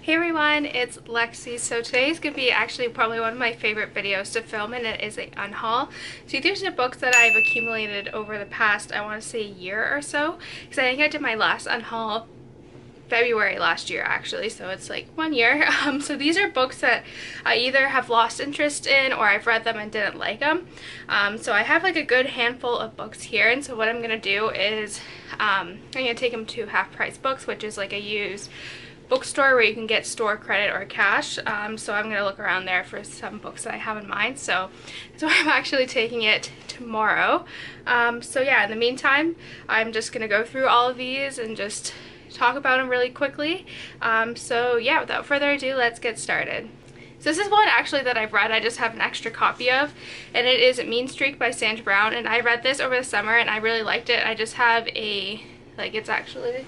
Hey everyone, it's Lexie. So today's gonna be actually probably one of my favorite videos to film, and it is a unhaul. So these are books that I've accumulated over the past, I want to say, year or so, because I think I did my last unhaul February last year actually, so it's like 1 year. So these are books that I either have lost interest in or I've read them and didn't like them. So I have like a good handful of books here, and so what I'm gonna do is I'm gonna take them to Half Price Books, which is like a used bookstore where you can get store credit or cash. So I'm gonna look around there for some books that I have in mind. So I'm actually taking it tomorrow. So yeah, in the meantime, I'm just gonna go through all of these and just talk about them really quickly. So yeah, without further ado, let's get started. So this is one actually that I've read, I just have an extra copy of, and it is Mean Streak by Sandra, and I read this over the summer and I really liked it. I just have a, like, it's actually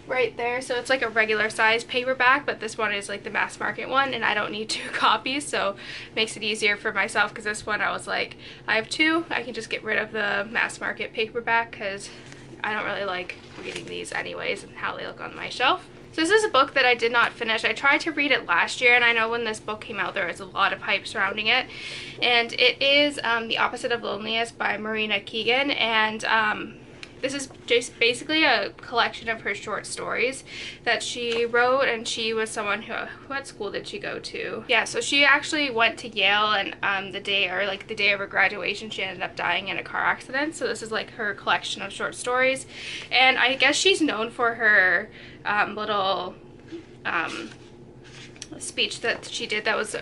right there, so it's like a regular size paperback, but this one is like the mass market one, and I don't need 2 copies, so it makes it easier for myself, because this one I was like, I have 2, I can just get rid of the mass market paperback because I don't really like reading these anyways and how they look on my shelf. So this is a book that I did not finish. I tried to read it last year, and I know when this book came out there was a lot of hype surrounding it, and it is The Opposite of Loneliness by Marina Keegan, and this is just basically a collection of her short stories that she wrote, and she was someone who, what school did she go to? Yeah, so she actually went to Yale, and the day of her graduation, she ended up dying in a car accident. So this is like her collection of short stories, and I guess she's known for her little speech that she did that was,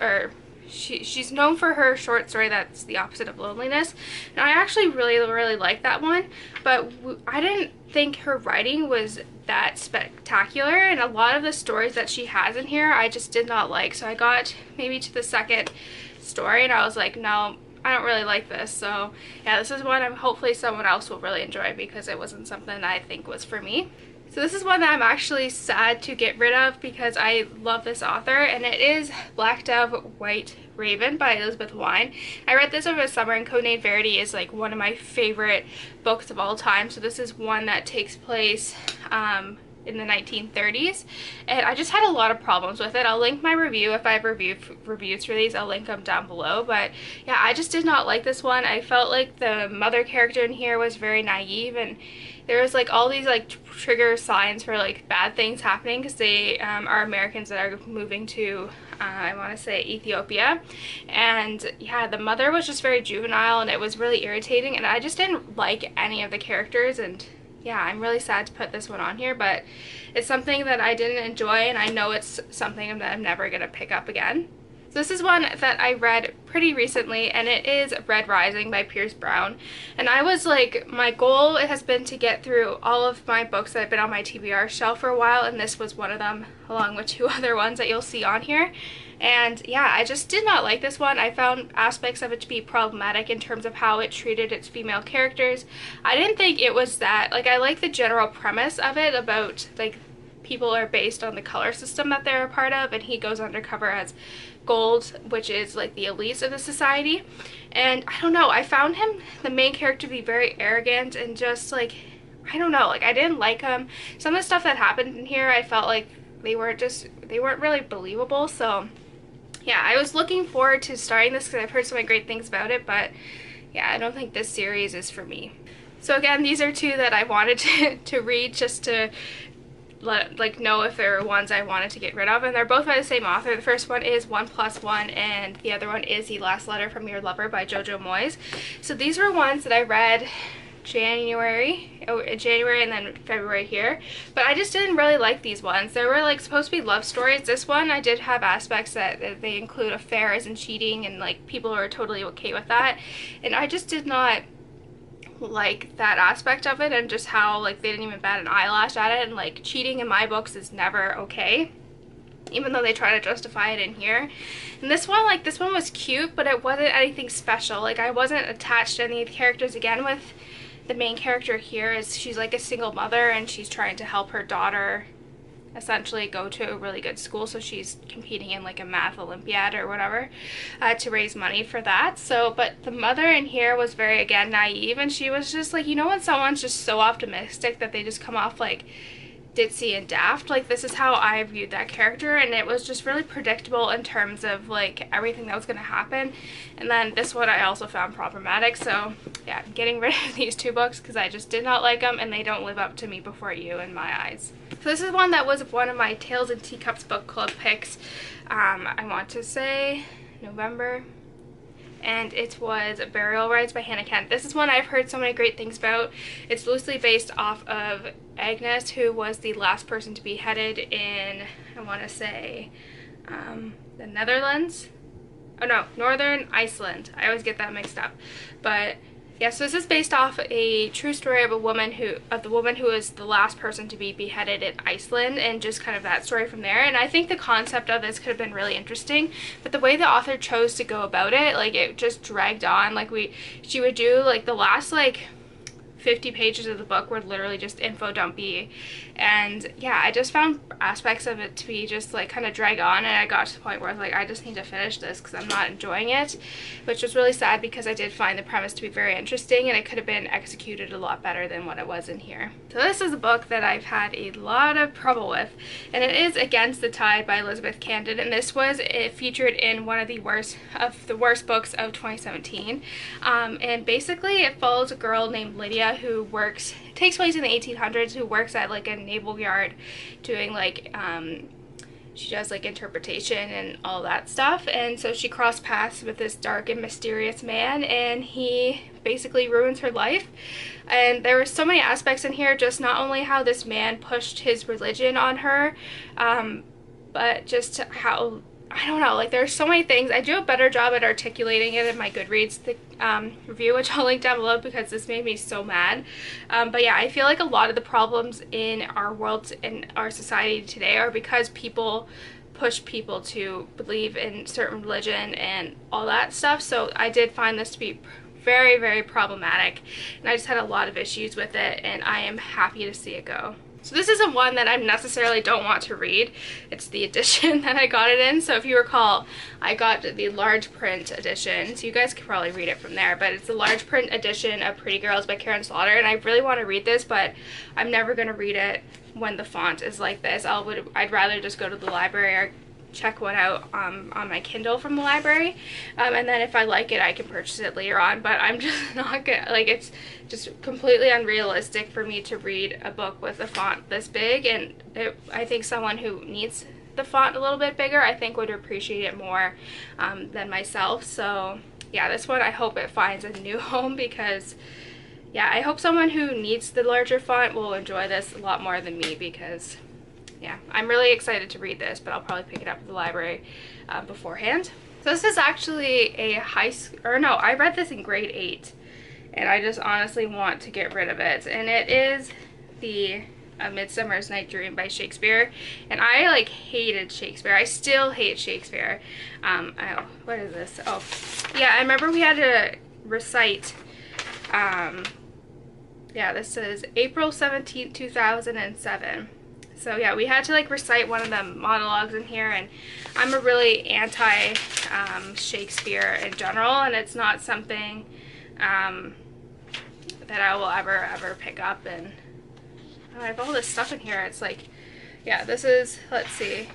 she's known for her short story that's The Opposite of Loneliness, and I actually really like that one, but I didn't think her writing was that spectacular, and a lot of the stories that she has in here I just did not like. So I got maybe to the second story and I was like, no, I don't really like this. So yeah, this is one hopefully someone else will really enjoy, because it wasn't something I think was for me. So this is one that I'm actually sad to get rid of because I love this author, and it is Black Dove, White Raven by Elizabeth Wine. I read this over the summer, and Codename Verity is like one of my favorite books of all time. So this is one that takes place in the 1930s, and I just had a lot of problems with it. I'll link my review. If I have reviews for these, I'll link them down below. But yeah, I just did not like this one. I felt like the mother character in here was very naive, and there was like all these like trigger signs for like bad things happening, because they are Americans that are moving to I want to say Ethiopia, and yeah, the mother was just very juvenile, and it was really irritating, and I just didn't like any of the characters. And yeah, I'm really sad to put this one on here, but it's something that I didn't enjoy, and I know it's something that I'm never gonna pick up again. So this is one that I read pretty recently, and it is Red Rising by Pierce Brown. And I was like, my goal has been to get through all of my books that have been on my TBR shelf for a while, and this was one of them, along with 2 other ones that you'll see on here. And yeah, I just did not like this one. I found aspects of it to be problematic in terms of how it treated its female characters. I didn't think it was that, like, I like the general premise of it about like people are based on the color system that they're a part of, and he goes undercover as Gold, which is like the elites of the society. And I don't know, I found him, the main character, to be very arrogant and just like, I don't know, like I didn't like him. Some of the stuff that happened in here, I felt like they weren't really believable. So yeah, I was looking forward to starting this because I've heard so many great things about it, but yeah, I don't think this series is for me. So again, these are 2 that I wanted to read just to know if there were ones I wanted to get rid of, and they're both by the same author. The first one is 1+1, and the other one is The Last Letter from Your Lover by Jojo Moyes. So these were ones that I read January and then February here, but I just didn't really like these ones. They were like supposed to be love stories. This one I did have aspects that they include affairs and cheating, and like people who are totally okay with that, and I just did not like that aspect of it, and just how like they didn't even bat an eyelash at it. And like cheating in my books is never okay, even though they try to justify it in here. And this one, like, this one was cute, but it wasn't anything special. Like I wasn't attached to any of the characters. Again, with the main character here, is she's like a single mother, and she's trying to help her daughter essentially go to a really good school, so she's competing in like a math Olympiad or whatever to raise money for that. So but the mother in here was very, again, naive, and she was just like, you know when someone's just so optimistic that they just come off like ditzy and daft. Like, this is how I viewed that character, and it was just really predictable in terms of like everything that was going to happen. And then this one I also found problematic. So yeah, I'm getting rid of these two books because I just did not like them, and they don't live up to Me Before You in my eyes. So this is one that was one of my Tales and Teacups book club picks. I want to say November, and it was Burial Rites by Hannah Kent. This is one I've heard so many great things about. It's loosely based off of Agnes, who was the last person to be beheaded in, I want to say, the Netherlands. Oh no, Northern Iceland. I always get that mixed up. But yeah, so this is based off a true story of the woman who is the last person to be beheaded in Iceland, and just kind of that story from there. And I think the concept of this could have been really interesting, but the way the author chose to go about it, like, it just dragged on. Like, she would do like the last like 50 pages of the book were literally just info dumpy, and yeah, I just found aspects of it to be just like kind of drag on, and I got to the point where I was like, I just need to finish this because I'm not enjoying it, which was really sad because I did find the premise to be very interesting, and it could have been executed a lot better than what it was in here. So this is a book that I've had a lot of trouble with, and it is Against the Tide by Elizabeth Candid, and this was featured in one of the worst books of 2017. And basically it follows a girl named Lydia who takes place in the 1800s, who works at like a naval yard doing like she does like interpretation and all that stuff. And so she crossed paths with this dark and mysterious man, and he basically ruins her life. And there were so many aspects in here, just not only how this man pushed his religion on her, but just how, I don't know, like there's so many things. I do a better job at articulating it in my Goodreads review, which I'll link down below because this made me so mad. But yeah, I feel like a lot of the problems in our world, in our society today, are because people push people to believe in certain religion and all that stuff. So I did find this to be very, very problematic, and I just had a lot of issues with it, and I am happy to see it go. So this isn't one that I necessarily don't want to read. It's the edition that I got it in. So if you recall, I got the large print edition. So you guys could probably read it from there. But it's the large print edition of Pretty Girls by Karin. And I really want to read this, but I'm never going to read it when the font is like this. I'd rather just go to the library or check one out on my Kindle from the library, and then if I like it I can purchase it later on. But I'm just not gonna, like, it's just completely unrealistic for me to read a book with a font this big, and I think someone who needs the font a little bit bigger, I think, would appreciate it more than myself. So yeah, this one I hope it finds a new home, because yeah, I hope someone who needs the larger font will enjoy this a lot more than me, because yeah, I'm really excited to read this, but I'll probably pick it up at the library beforehand. So this is actually a I read this in grade 8, and I just honestly want to get rid of it. And it is the Midsummer's Night Dream by Shakespeare, and I like hated Shakespeare. I still hate Shakespeare. What is this? Oh, yeah, I remember we had to recite, yeah, this is April 17th, 2007. So yeah, we had to like recite one of the monologues in here, and I'm a really anti Shakespeare in general, and it's not something that I will ever pick up. And I have all this stuff in here. It's like, yeah, this is, let's see.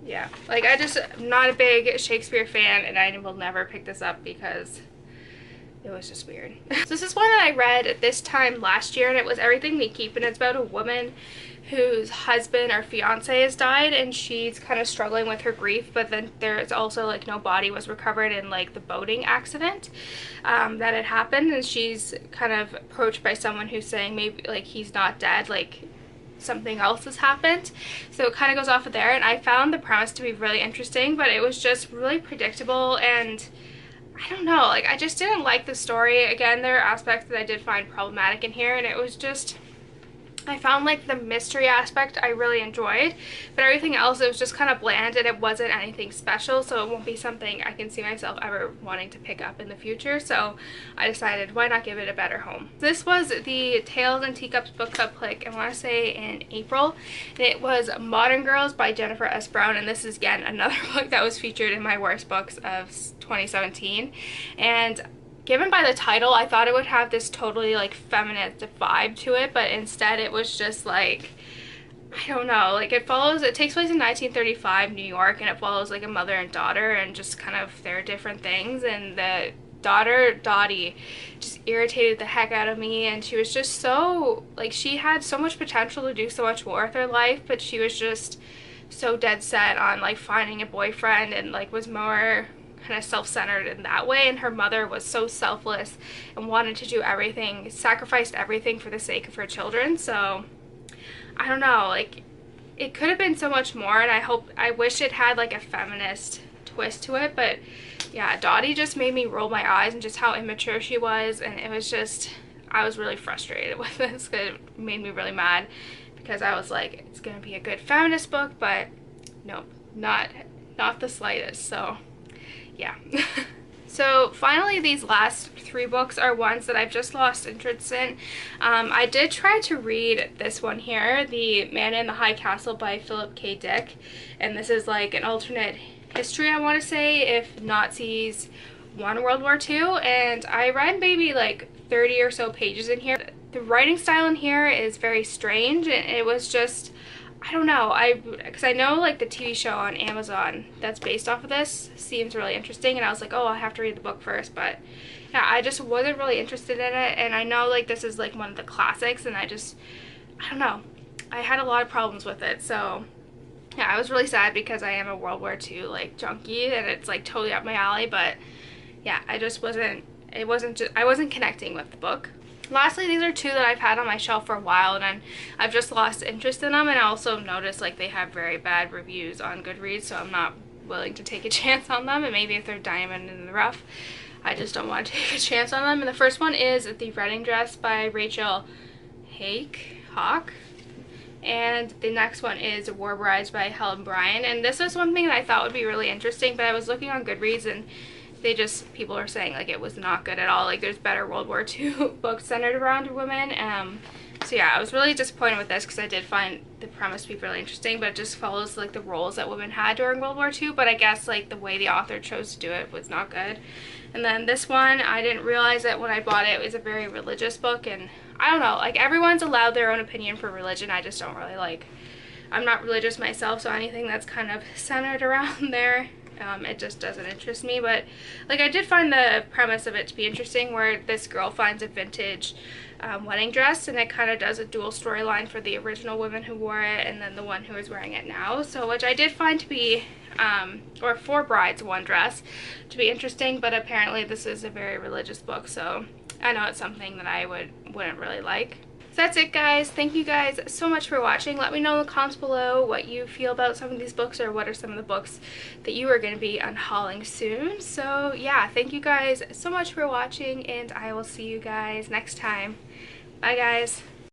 Yeah, like I'm not a big Shakespeare fan, and I will never pick this up because it was just weird. So this is one that I read this time last year, and it was Everything We Keep, and it's about a woman whose husband or fiance has died, and she's kind of struggling with her grief, but then there's also like no body was recovered in like the boating accident that had happened, and she's kind of approached by someone who's saying maybe like he's not dead, like something else has happened. So it kind of goes off of there, and I found the premise to be really interesting, but it was just really predictable, and I don't know, like I just didn't like the story. Again, there are aspects that I did find problematic in here, and it was just, I found like the mystery aspect I really enjoyed, but everything else, it was just kind of bland, and it wasn't anything special, so it won't be something I can see myself ever wanting to pick up in the future. So I decided, why not give it a better home? This was the Tales and Teacups book club pick, I want to say in April, and it was Modern Girls by Jennifer S. Brown, and this is again another book that was featured in my worst books of 2017. And given by the title, I thought it would have this totally like feminist vibe to it, but instead it was just like, I don't know, like it takes place in 1935 New York, and it follows like a mother and daughter and just kind of their different things. And the daughter, Dottie, just irritated the heck out of me, and she was just so, like, she had so much potential to do so much more with her life, but she was just so dead set on like finding a boyfriend, and like was more kind of self-centered in that way. And her mother was so selfless and wanted to do everything, sacrificed everything for the sake of her children. So I don't know, like it could have been so much more, and I wish it had like a feminist twist to it. But yeah, Dottie just made me roll my eyes, and just how immature she was, and it was just, I was really frustrated with this. It made me really mad, because I was like, it's gonna be a good feminist book, but nope, not the slightest. So yeah. So finally, these last 3 books are ones that I've just lost interest in. I did try to read this one here, The Man in the High Castle by Philip K. Dick, and this is like an alternate history, I want to say, if Nazis won World War II, and I read maybe like 30 or so pages in here. The writing style in here is very strange, and it was just, I don't know, because I know like the TV show on Amazon that's based off of this seems really interesting, and I was like, oh, I'll have to read the book first. But yeah, I just wasn't really interested in it, and I know like this is like one of the classics, and I don't know, I had a lot of problems with it. So yeah, I was really sad, because I am a World War II like junkie, and it's like totally up my alley. But yeah, I wasn't connecting with the book. Lastly, these are 2 that I've had on my shelf for a while, and I've just lost interest in them. And I also noticed like they have very bad reviews on Goodreads, so I'm not willing to take a chance on them. And maybe if they're diamond in the rough, I just don't want to take a chance on them. And the first one is The Wedding Dress by Rachel Hauck. And the next one is War Brides by Helen Bryan. And this was one thing that I thought would be really interesting, but I was looking on Goodreads, and people are saying like it was not good at all. Like there's better World War II books centered around women. So yeah, I was really disappointed with this, because I did find the premise to be really interesting, but it just follows like the roles that women had during World War II. But I guess like the way the author chose to do it was not good. And then this one, I didn't realize it when I bought it. It was a very religious book, and I don't know, like everyone's allowed their own opinion for religion. I just don't really like, I'm not religious myself, so anything that's kind of centered around there, it just doesn't interest me. But like I did find the premise of it to be interesting, where this girl finds a vintage wedding dress, and it kind of does a dual storyline for the original women who wore it and then the one who is wearing it now. So which I did find to be, or 4 brides, 1 dress, to be interesting. But apparently this is a very religious book, so I know it's something that I wouldn't really like. So that's it, guys. Thank you guys so much for watching. Let me know in the comments below what you feel about some of these books, or what are some of the books that you are going to be unhauling soon. So yeah, thank you guys so much for watching, and I will see you guys next time. Bye, guys.